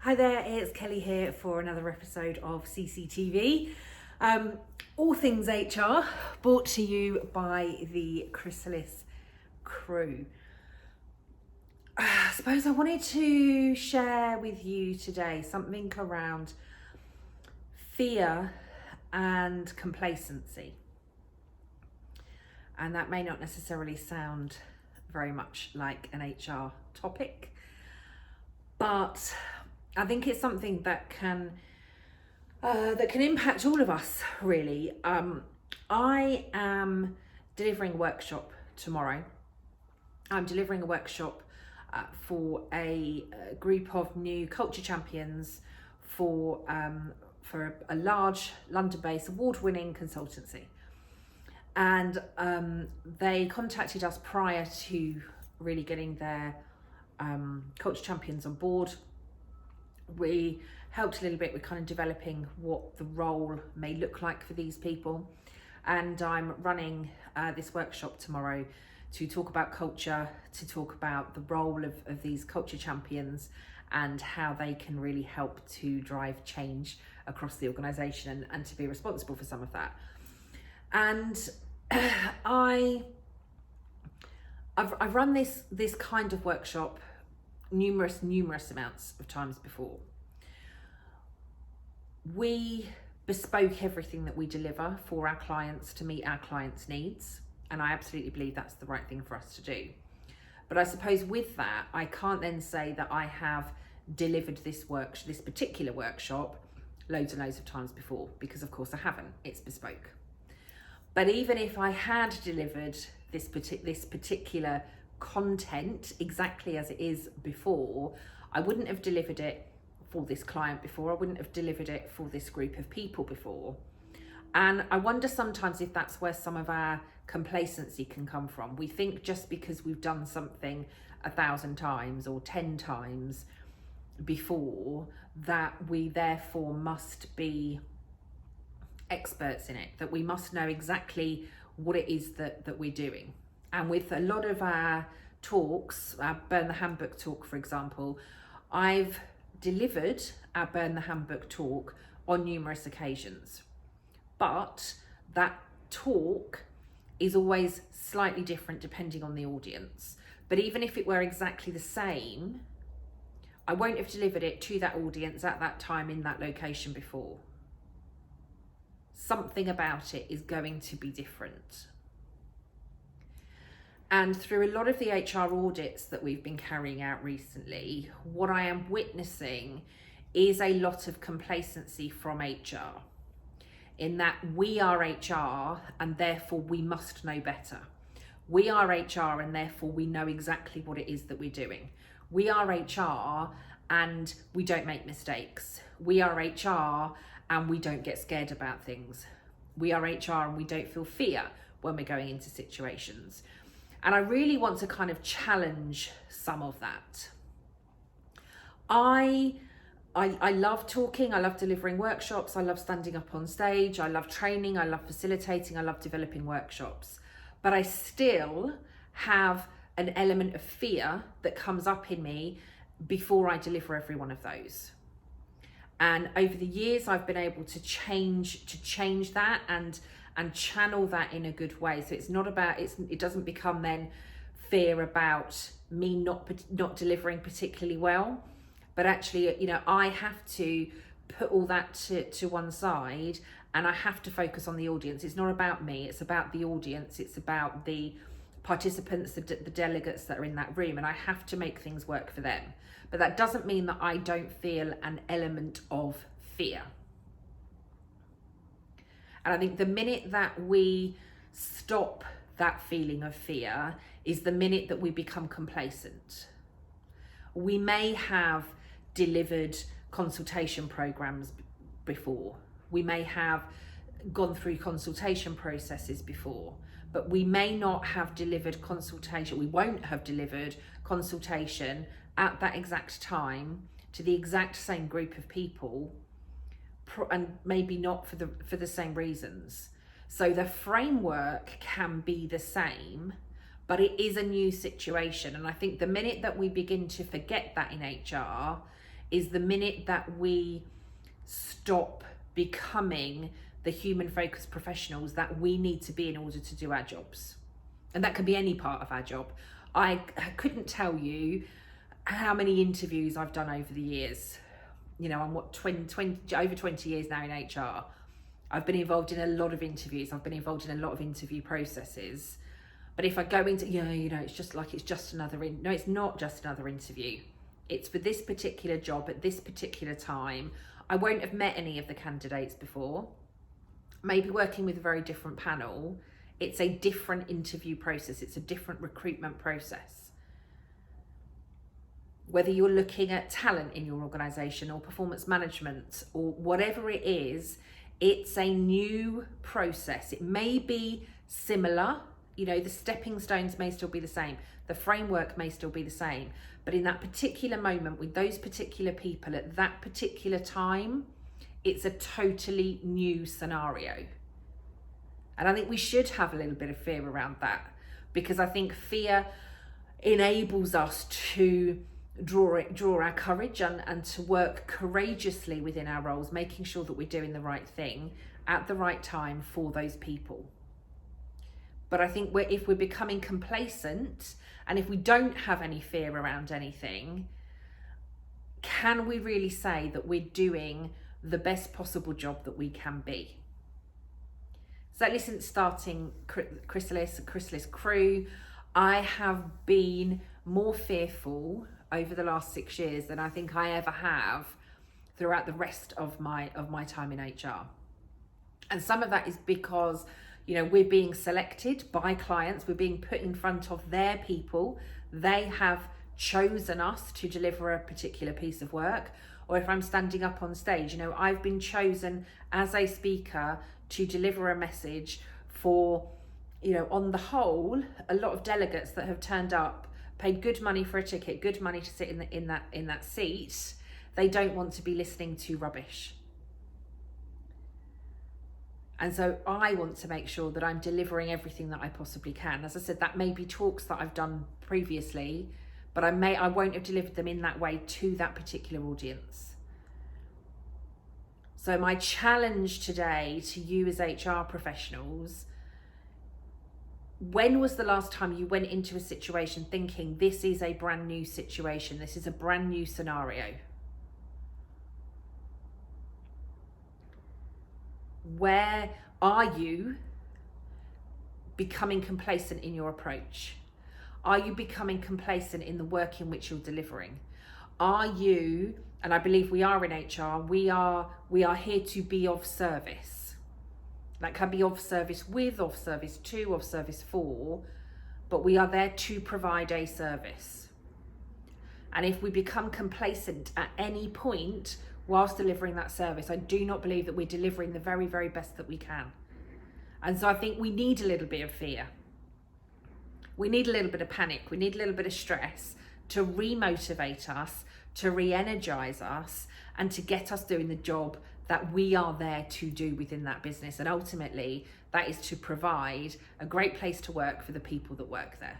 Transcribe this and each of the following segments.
Hi there, it's Kelly here for another episode of CCTV. All things HR, brought to you by the Chrysalis crew. I suppose I wanted to share with you today something around fear and complacency. And that may not necessarily sound very much like an HR topic, but I think it's something that can impact all of us, really. I am delivering a workshop tomorrow. I'm delivering a workshop for a group of new culture champions for a large London-based award-winning consultancy. And they contacted us prior to really getting their culture champions on board. We helped a little bit with kind of developing what the role may look like for these people. And I'm running this workshop tomorrow to talk about culture, to talk about the role of these culture champions and how they can really help to drive change across the organisation and to be responsible for some of that. And I've run this kind of workshop numerous amounts of times before. We bespoke everything that we deliver for our clients to meet our clients' needs, and I absolutely believe that's the right thing for us to do. But I suppose with that, I can't then say that I have delivered this particular workshop loads and loads of times before, because of course I haven't. It's bespoke. But even if I had delivered this particular content exactly as it is before, I wouldn't have delivered it for this client before. I wouldn't have delivered it for this group of people before. And I wonder sometimes if that's where some of our complacency can come from. We think just because we've done something 1,000 times or 10 times before that we therefore must be experts in it, that we must know exactly what it is that we're doing. And with a lot of our talks, our Burn the Handbook talk, for example, I've delivered our Burn the Handbook talk on numerous occasions. But that talk is always slightly different depending on the audience. But even if it were exactly the same, I won't have delivered it to that audience at that time in that location before. Something about it is going to be different. And through a lot of the HR audits that we've been carrying out recently, what I am witnessing is a lot of complacency from HR, in that we are HR and therefore we must know better. We are HR and therefore we know exactly what it is that we're doing. We are HR and we don't make mistakes. We are HR and we don't get scared about things. We are HR and we don't feel fear when we're going into situations. And I really want to kind of challenge some of that. I love talking, I love delivering workshops, I love standing up on stage, I love training, I love facilitating, I love developing workshops. But I still have an element of fear that comes up in me before I deliver every one of those. And over the years, I've been able to change that and channel that in a good way. So it's not about, it doesn't become then fear about me not delivering particularly well, but actually, I have to put all that to one side and I have to focus on the audience. It's not about me, it's about the audience. It's about the participants, the delegates that are in that room, and I have to make things work for them. But that doesn't mean that I don't feel an element of fear. And I think the minute that we stop that feeling of fear is the minute that we become complacent. We may have delivered consultation programs before. We may have gone through consultation processes before, but we may not have delivered consultation. We won't have delivered consultation at that exact time to the exact same group of people, and maybe not for the same reasons. So the framework can be the same, but it is a new situation. And I think the minute that we begin to forget that in HR is the minute that we stop becoming the human focused professionals that we need to be in order to do our jobs. And that can be any part of our job. I couldn't tell you how many interviews I've done over the years. You know, I'm over 20 years now in HR. I've been involved in a lot of interviews. I've been involved in a lot of interview processes. But if I go into, it's just another, no, it's not just another interview. It's for this particular job at this particular time. I won't have met any of the candidates before. Maybe working with a very different panel. It's a different interview process. It's a different recruitment process. Whether you're looking at talent in your organisation or performance management or whatever it is, it's a new process. It may be similar, the stepping stones may still be the same, the framework may still be the same, but in that particular moment with those particular people at that particular time, it's a totally new scenario. And I think we should have a little bit of fear around that, because I think fear enables us to draw our courage and to work courageously within our roles, making sure that we're doing the right thing at the right time for those people. But I think if we're becoming complacent and if we don't have any fear around anything, can we really say that we're doing the best possible job that we can be? So listen, starting Chrysalis Crew, I have been more fearful over the last 6 years than I think I ever have throughout the rest of my time in HR. And some of that is because, we're being selected by clients, we're being put in front of their people. They have chosen us to deliver a particular piece of work. Or if I'm standing up on stage, I've been chosen as a speaker to deliver a message for, on the whole, a lot of delegates that have turned up, paid good money for a ticket, good money to sit in that seat. They don't want to be listening to rubbish. And so I want to make sure that I'm delivering everything that I possibly can. As I said, that may be talks that I've done previously, but I won't have delivered them in that way to that particular audience. So my challenge today to you as HR professionals, when was the last time you went into a situation thinking this is a brand new situation, this is a brand new scenario? Where are you becoming complacent in your approach? Are you becoming complacent in the work in which you're delivering? Are you, and I believe we are in HR, we are here to be of service. That can be of service with, of service to, of service for, but we are there to provide a service. And if we become complacent at any point whilst delivering that service, I do not believe that we're delivering the very, very best that we can. And so I think we need a little bit of fear. We need a little bit of panic. We need a little bit of stress to re-motivate us, to re-energize us, and to get us doing the job that we are there to do within that business. And ultimately, that is to provide a great place to work for the people that work there.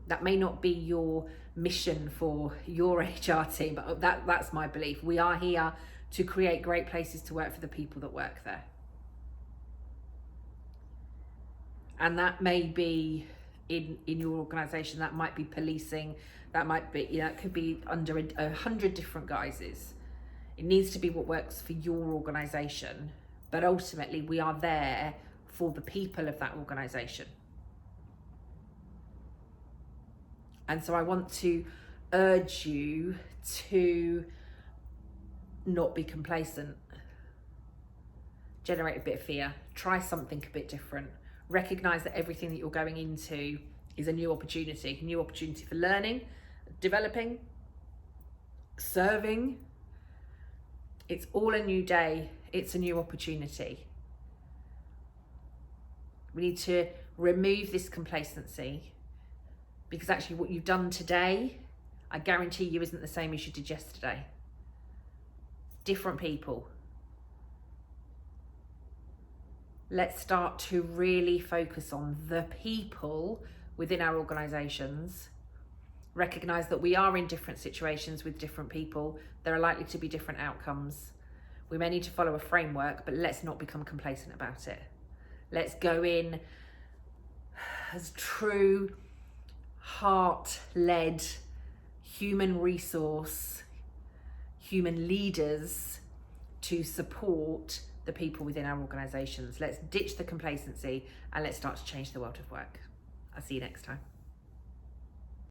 That may not be your mission for your HR team, but that's my belief. We are here to create great places to work for the people that work there. And that may be in your organisation, that might be policing, that might be, it could be under 100 different guises. It needs to be what works for your organisation, but ultimately we are there for the people of that organisation. And so I want to urge you to not be complacent. Generate a bit of fear. Try something a bit different. Recognise that everything that you're going into is a new opportunity for learning, developing, serving. It's all a new day. It's a new opportunity. We need to remove this complacency, because actually what you've done today, I guarantee you, isn't the same as you did yesterday. Different people. Let's start to really focus on the people within our organisations, Recognise that we are in different situations with different people. There are likely to be different outcomes. We may need to follow a framework, but let's not become complacent about it. Let's go in as true, heart-led, human resource, human leaders to support the people within our organisations. Let's ditch the complacency and let's start to change the world of work. I'll see you next time.